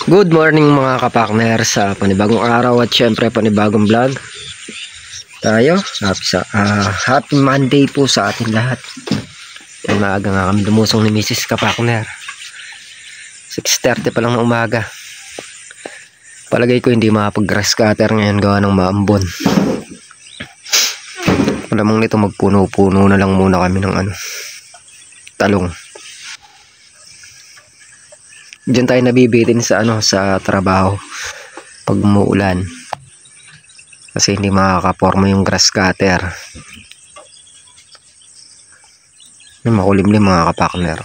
Good morning mga kapakner sa panibagong araw at syempre panibagong vlog tayo. Happy Monday po sa atin lahat. Ay, maaga nga kami lumusong ni Mrs. Kapakner. 6:30 pa lang ng umaga. Palagay ko hindi makapag-grass cutter ngayon gawa ng maambon. Malamang nito magpuno-puno na lang muna kami ng talong. Diyan tayo nabibitin sa sa trabaho pag umuulan. Kasi hindi makakaporma yung grass cutter. Yung makulimlim mga kapakner.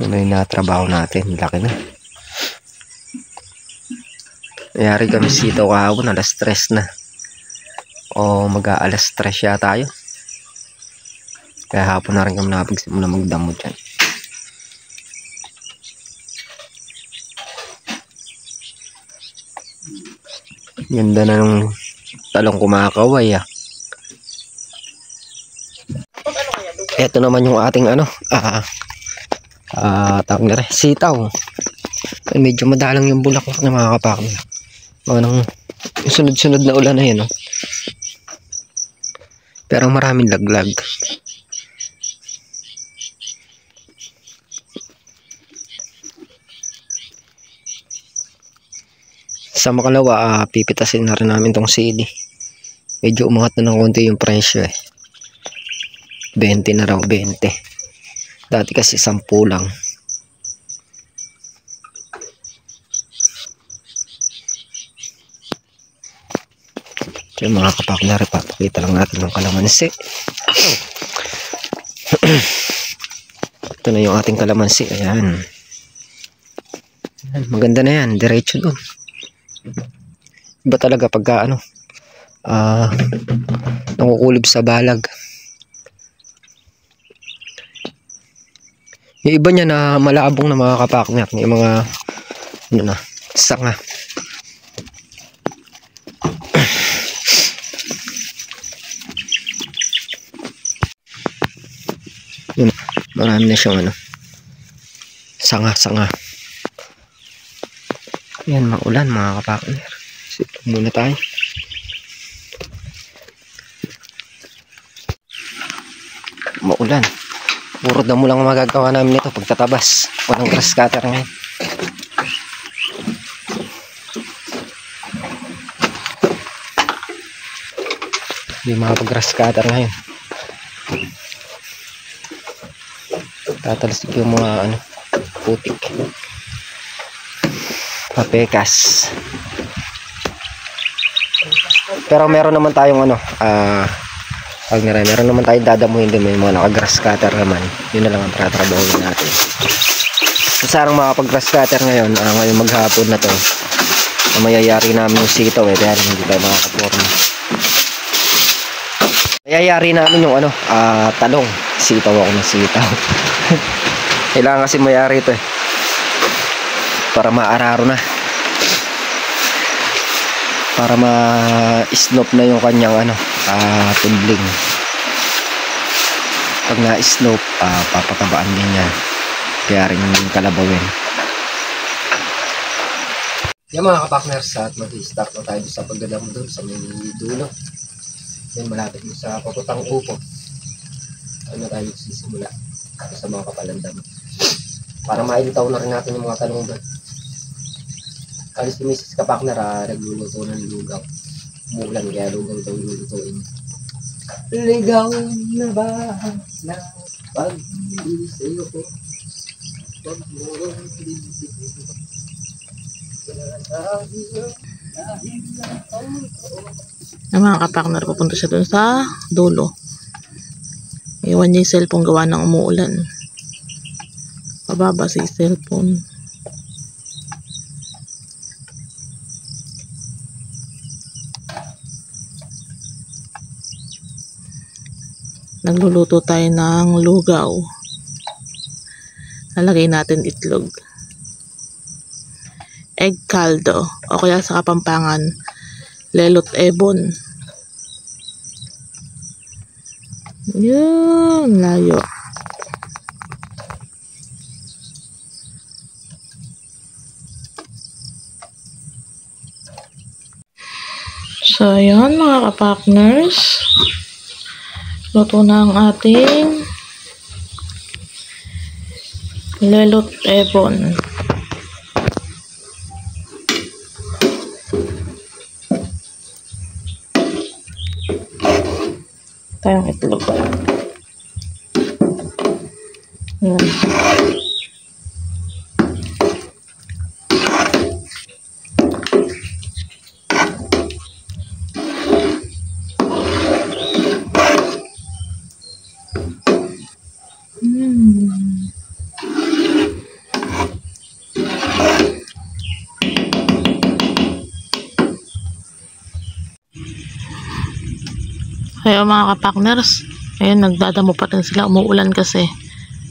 Ano yung natrabaho natin? Laki na. Nangyari kami sito kahapon, alas 3 na. O mag-aalas 3 yata tayo. Kaya hapon na rin kami nakapagsimula magdamo dyan. Ganda na nung talong kumakaway Ito naman yung ating tawag na rin, sitaw. Medyo madalang yung bulaklak na mga kapakner. Mga sunod-sunod na ulan na yan. Pero maraming laglag. Sa makalawa, pipitasin na rin namin tong sili. Medyo umangat na ng konti yung presyo 20 na raw, 20. Dati kasi 10 lang. So mga kapakner, papakita lang natin ng kalamansi. Ito na yung ating kalamansi. Ayan. Maganda na yan, diretso dun. Iba talaga pagka nakukulib sa balag. Yung iba niya na malabong na mga kapakner, yung mga sanga. Yun, marami na siyang sanga. Yan, maulan mga kapakner. Sito muna tayo. Maulan. Puro damo lang magagawa namin nito pagtatabas. Walang grass cutter ngayon. Hindi makapag-grass cutter ngayon. Tatalasik yung mga putik. Papekas. Pero meron naman tayong meron naman tayong dadamuhin din, may mga naka-grass cutter naman. Yun na lang ang tratrabahuin natin. So sarang makapag-grass cutter ngayon, ngayon maghapon na to. Mayayari namin yung sitaw kaya hindi tayo makakaporma. Mayayari namin yung talong. Sitaw ako ng sitaw. Kailangan kasi mayari ito para maararo na. Para ma-snoop na yung kanyang tudling. Pag na-snoop, papatabaan din niya. Kaya rin yung kalabawin. Yan mga kapakners, at mag-start na tayo sa pagdadamo doon sa may dulo. Yan, malapit mo sa paputang upo. Na tayo sisimula sa mga kapalandam. Para mailitaw na rin natin yung mga talong doon. Kasi si Mrs. Kapakner nagluluto ng lugaw. Umulan kaya lugaw daw lulutuin. Ligaw na ba na pag-ibig ko? Pag mo ang mga kapakner, pupunta siya dun sa dulo. Iwan niya yung cellphone gawa ng umuulan. Pababa sa cellphone. Nagluluto tayo ng lugaw. Lalagay natin itlog. Egg caldo. O kaya sa Kapampangan, Lelot Ebon. Yun, layo. So, ayan mga ka-partners. Luto na ang ating Lelot Ebon. Tayong itlog. Ayan. Ayun mga ka-partners, ayun nagdadamo pa rin sila, umuulan kasi.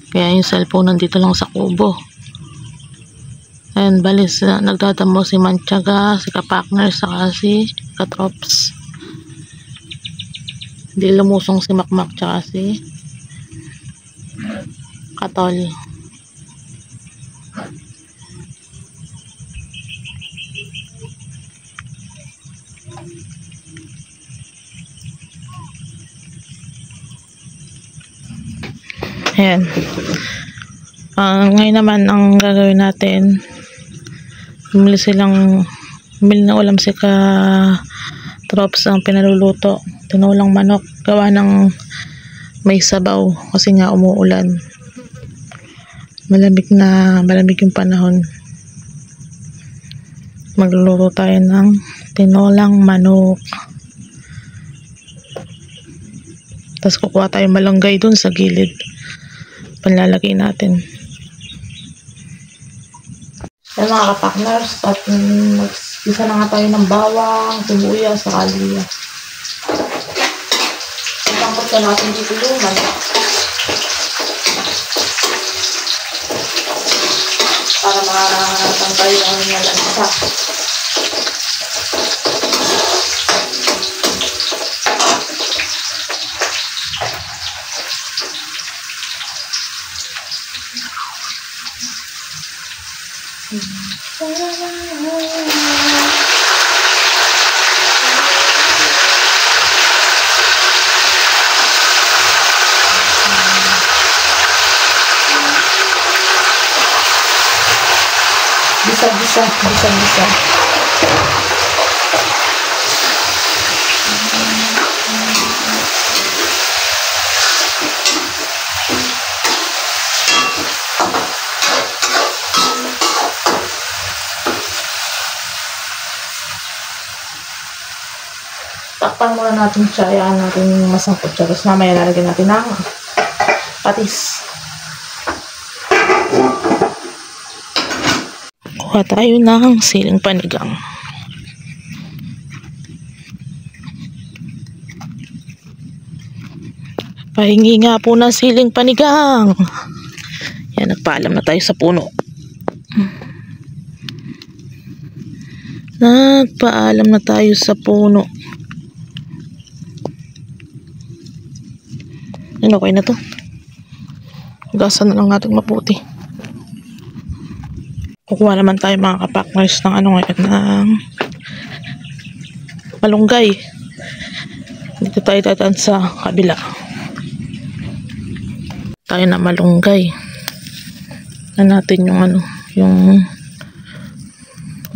Kaya yung cellphone nandito lang sa kubo. Ayun, balis nagdadamo si Manchaga, si ka-partners, saka si ka-trops. Hindi lumusong si Makmak, saka si Katol. Ayan. Ngayon naman ang gagawin natin, bumili na ulam si ka-trops ang pinaluluto. Tinulang manok, gawa ng may sabaw kasi nga umuulan. Malamig yung panahon. Magluluto tayo ng tinolang manok. Tapos kukuha tayong malunggay dun sa gilid. Panlalagay natin. Yan mga ka-partners, at mag-isa na nga tayo ng bawang, sibuyas, saka liya. Itangkot na natin dito yung manok. Para makatangkay lang yung lansa. Bisa. Takpan muna natin siya. Ayan natin masangkot siya. Tapos mamaya lalagyan natin ng patis. Kuha tayo ng siling panigang. Pahingi nga po ng siling panigang. Yan, nagpaalam na tayo sa puno. Nagpaalam na tayo sa puno. Yan, okay na to. Gasan na lang natin maputi. Kukuha naman tayo mga ka-partners ng ng malunggay. Dito tayo dadaan sa kabila. Tayo na malunggay. Na natin yung yung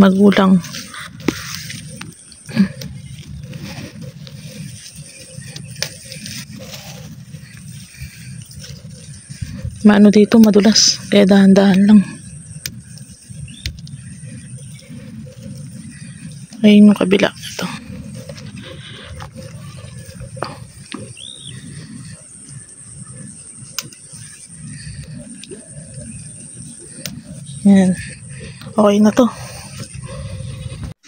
magulang. Maano dito, madulas. Kaya dahan-dahan lang. Ayun yung kabila. Ito. Yan. Okay na to.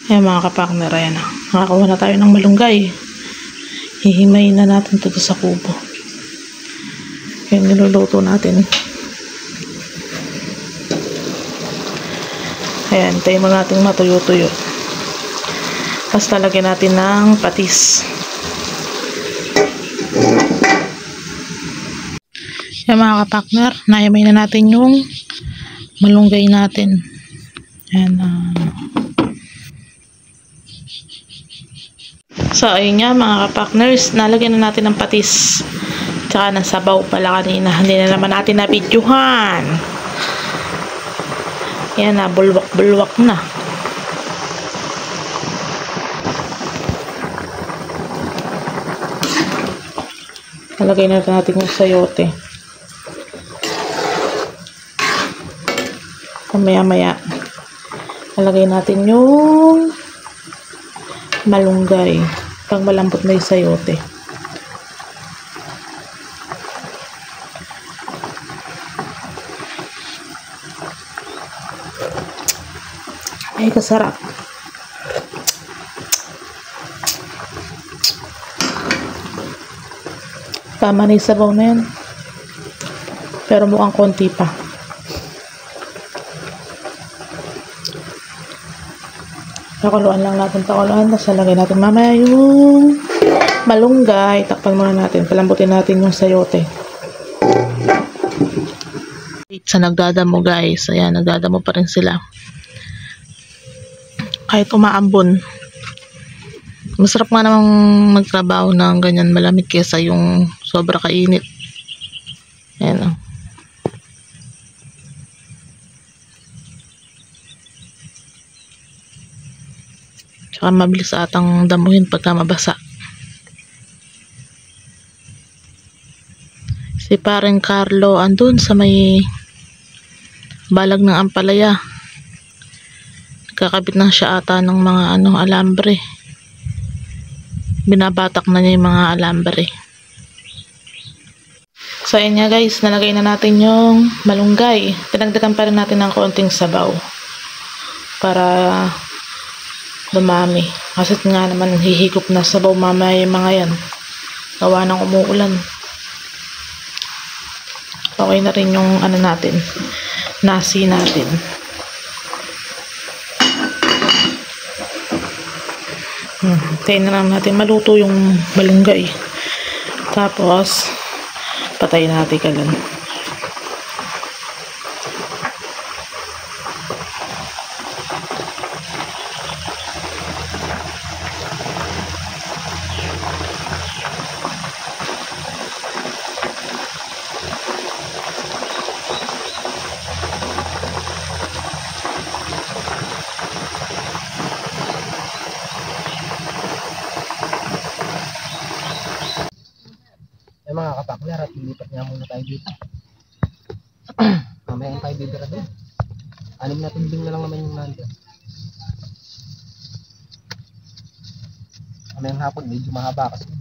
Ayan mga ka-partner. Ayan na. Nakakuha na tayo ng malunggay. Hihimayin na natin ito sa kubo. Yan, niluluto natin. Ayan, tayo mo natin matuyo-tuyo. Tapos lalagyan natin ng patis. Yan mga kapakner, naimay na natin yung malunggay natin. Yan. So, ayun nga mga kapakners, nalagyan na natin ng patis. Tsaka ng sabaw pala kanina. Hindi na naman natin na-videohan. Yan na, bulwak-bulwak na. Nalagay na natin yung sayote. Maya-maya, nalagay natin yung malunggay. Pag malambot na yung sayote. Ay, kasarap. Tama na yung sabaw na yan. Pero mukhang konti pa. Pakuluan lang natin, pakuluan. Tapos lagay natin mamaya yung malunggay. Takpan muna natin. Palambutin natin yung sayote. Sa nagdadamo guys. Ayan, nagdadamo pa rin sila. Kahit umaambon. Masarap nga namang magtrabaho ng ganyan malamig kesa yung sobra kainit. Ayan o. Tsaka mabilis atang damuhin pagka mabasa. Si pareng Carlo andun sa may balag ng ampalaya. Kakabit na siya ata ng mga alambre. Binabatak na niya yung mga alambre. So ayun nga guys, nalagay na natin yung malunggay. Tinagdagan pa rin natin ng konting sabaw para dumami. Kasi nga naman hihigop na sabaw mamaya yung mga yan. Gawa ng umuulan. Okay na rin yung natin, nasi natin. Tayin na lang natin maluto yung malunggay. Tapos patayin natin kalan. Mga kapakner, at lilipat nga muna tayo dito. Mamaya tayo bibira doon. 6 na tubing na lang naman yung nandun. Mamayang hapon, medyo mahaba kasi.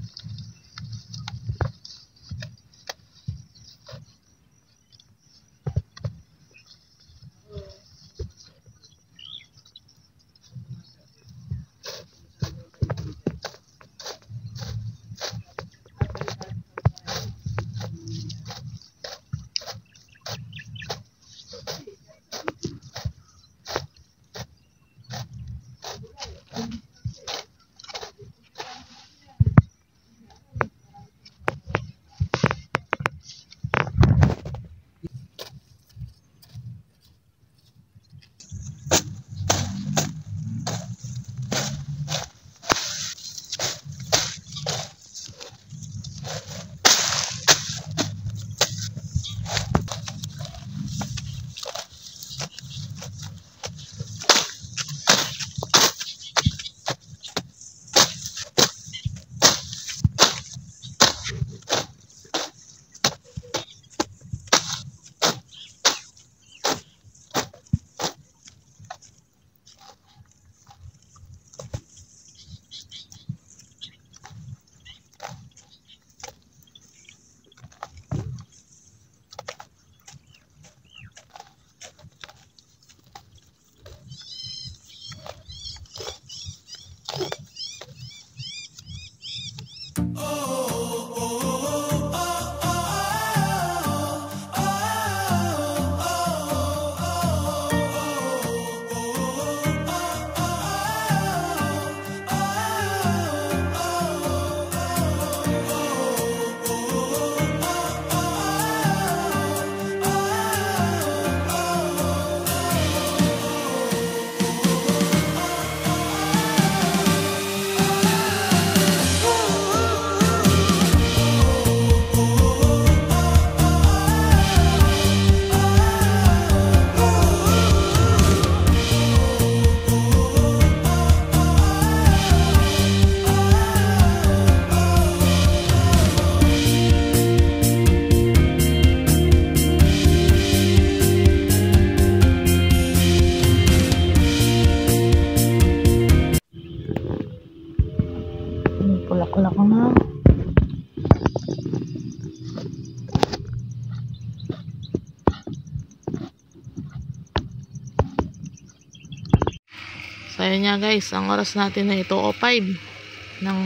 So ayun nga guys, ang oras natin ay 2:05 ng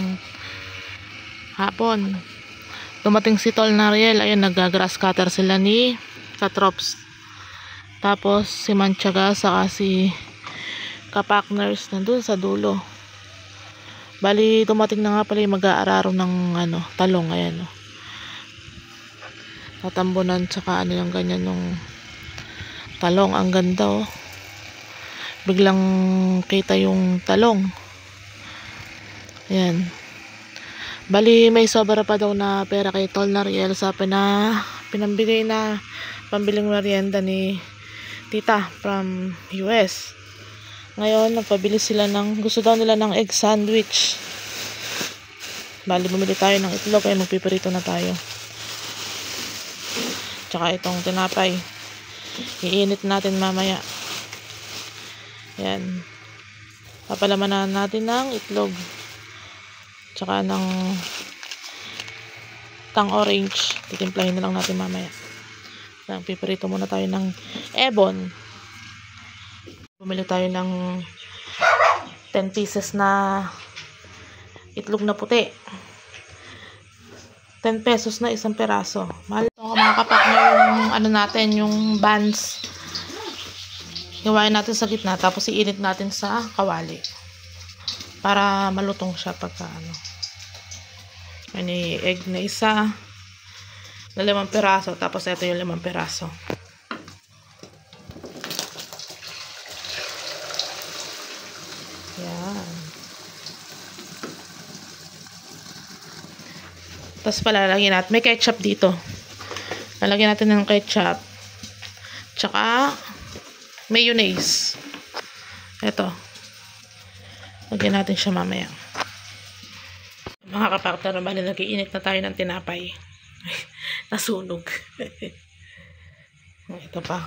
hapon. Dumating si Tol Nariel, ayun, nag-grass cutter sila ni Katrops. Tapos si Manchaga saka si Kapartners nandun sa dulo. Bali dumating na nga pala yung mag-aararo ng talong, ayan o. Tatambunan tsaka yung ganyan yung talong, ang ganda o. Biglang kita yung talong. Ayan. Bali may sobra pa daw na pera kay Tol Nariel sa pinambigay na pambiling merienda ni tita from US. Ngayon nagpabili sila gusto daw nila ng egg sandwich. Bali bumili tayo ng itlog, kaya magpiprito na tayo. Tsaka itong tinapay, iinit natin mamaya. Yan, papalamanan natin ng itlog tsaka ng tang orange. Titimplahin na lang natin mamaya. Yan, piprito muna tayo ng ebon. Bumili tayo ng 10 pieces na itlog na puti. 10 pesos na isang peraso. Mahal ito mga kapakner, yung natin, yung buns. Iwain natin sa gitna, tapos iinit natin sa kawali para malutong siya pagka May egg na isa na 5 peraso, tapos ito yung 5 peraso. Yan. Tapos palalagyan natin, may ketchup dito. Lalagyan natin ng ketchup tsaka mayonnaise. Ito. Lagyan natin siya mamaya. Mga kapakter, bali nag-iinit na tayo ng tinapay. Nasunog. Ito pa.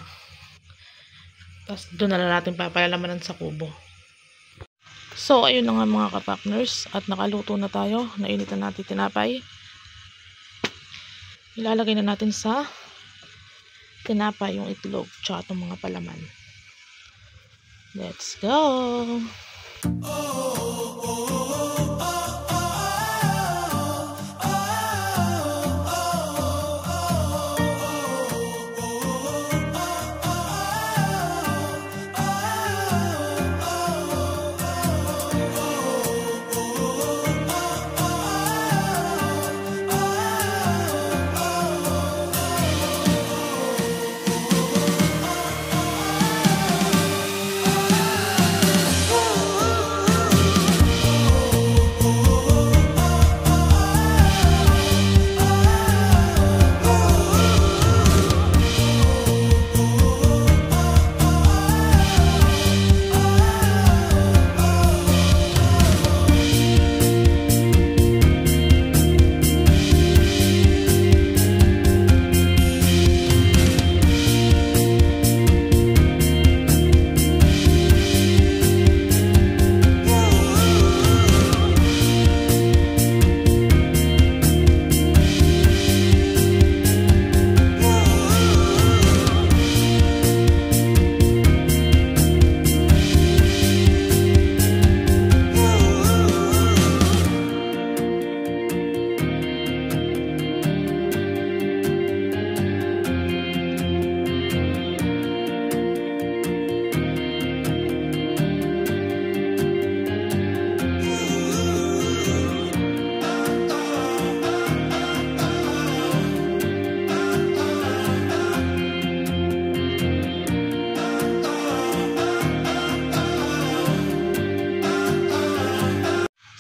Tapos doon na lang natin papalamanan sa kubo. So, ayun na nga mga kapakners. At nakaluto na tayo. Nainit na natin tinapay. Ilalagay na natin sa tinapay yung itlog tsaka itong mga palaman. Let's go!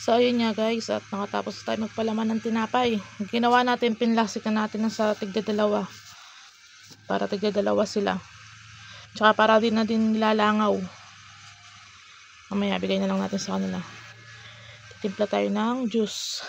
So, ayun nga guys, at nakatapos tayo magpalaman ng tinapay. Ginawa natin, pinlasik na natin sa tigda-dalawa. Para tigda-dalawa sila. Tsaka para din na din nilalangaw. Mamaya, bigay na lang natin sa kanila. Titimpla tayo ng juice.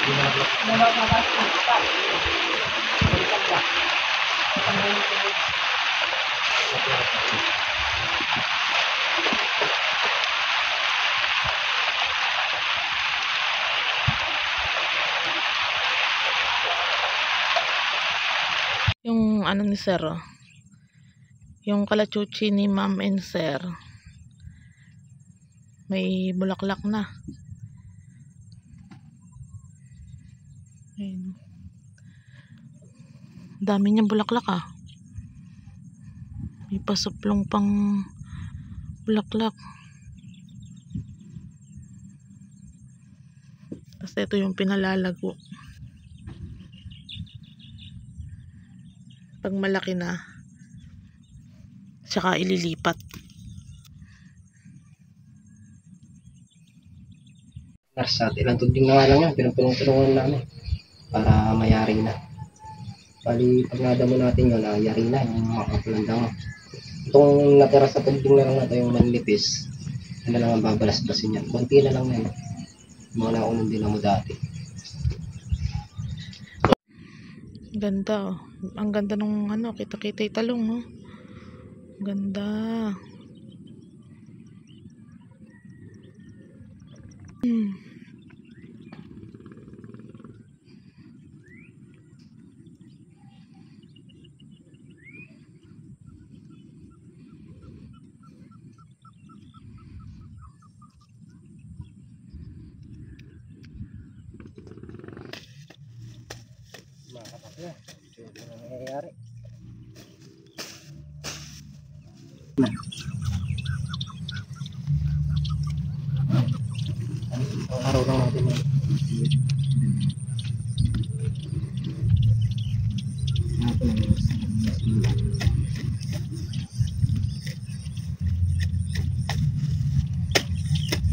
Yung ano ni Sir, oh. Yung kalachuchi ni Ma'am and Sir. May bulaklak na. Ayun. Dami niyang bulaklak ah. May pasuplong pang bulaklak. Tapos ito yung pinalalago. Pag malaki na, tsaka ililipat. Narsat, ilang tubig na nga lang yan, pinagtulong-tulungan namin para mayari na. Bali, pag nadamo natin yun, yari na yung mga kapulanda mo. Itong natira sa tubig na lang natin yung manlipis, ano lang ang babalas-basin yan. Kunti na lang yan. Mga naunong din mo dati. Ganda oh. Ang ganda nung ano, kita-kita yung talong oh. Ganda. Makakapak na. Ito na nangyayari. Ang araw lang natin yun.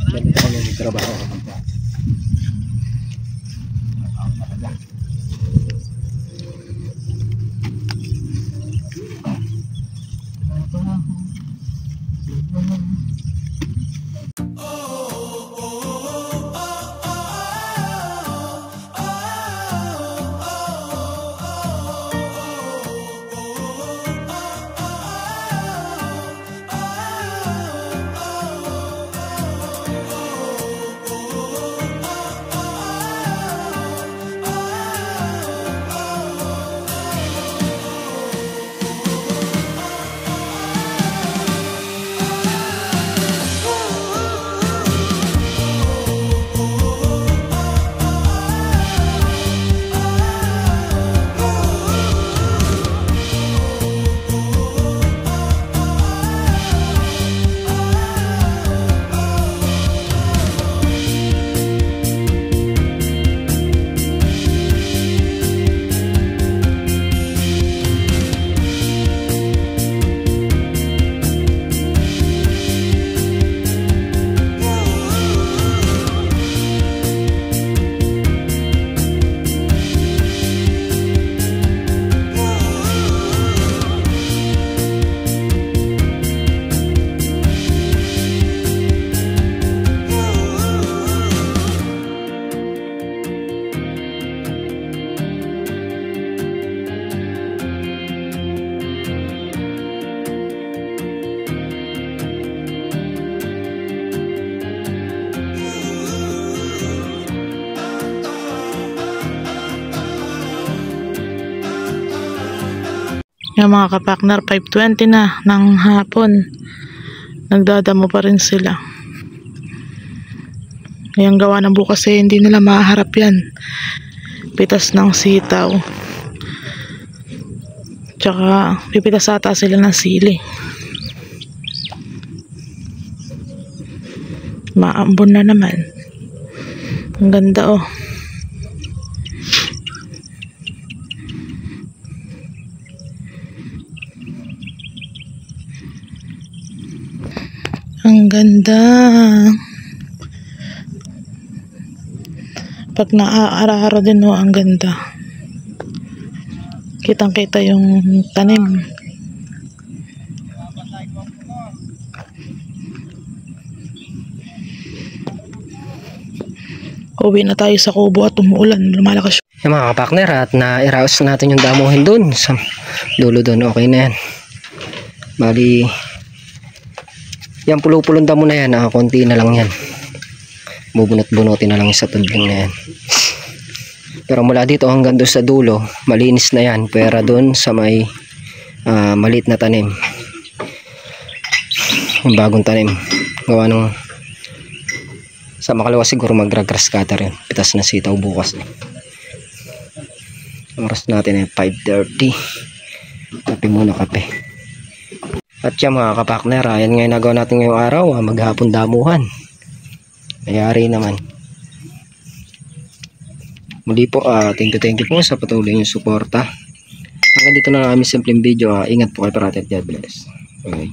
Ganito kami magtrabaho. Yung mga kapakner, 5:20 na ng hapon. Nagdadamo pa rin sila. Yung gawa ng bukas eh, hindi nila maharap yan. Pitas ng sitaw. Tsaka pipitas ata sila ng sili. Maambon na naman. Ang ganda oh. Ang ganda. Pag naaara-ara din oh, ang ganda. Kitang-kita yung tanim. Uwi na tayo sa kubo at umuulan. Lumalakas Yung mga kapakner, at na-iraos natin yung damuhin dun sa dulo dun. Okay na yan. Bali, yan pulo-pulong damo na yan. Konti na lang yan. Bubunot-bunutin na lang sa tudling na yan. Pero mula dito hanggang doon sa dulo, malinis na yan. Pero doon sa may maliit na tanim, yung bagong tanim, gawa nung sa makalawa siguro mag-grass cutter yun. Pitas na sitaw bukas. Oras natin ay 5:30. Kape muna, kape. At yan mga kapakner, yan ngayon nagawa natin ngayong araw, maghapon damuhan. Mayari naman. Muli po, thank you po sa patuloy yung suporta. Hanggang dito na lang aming simpleng video. Ingat po kayo parati at God bless. Okay.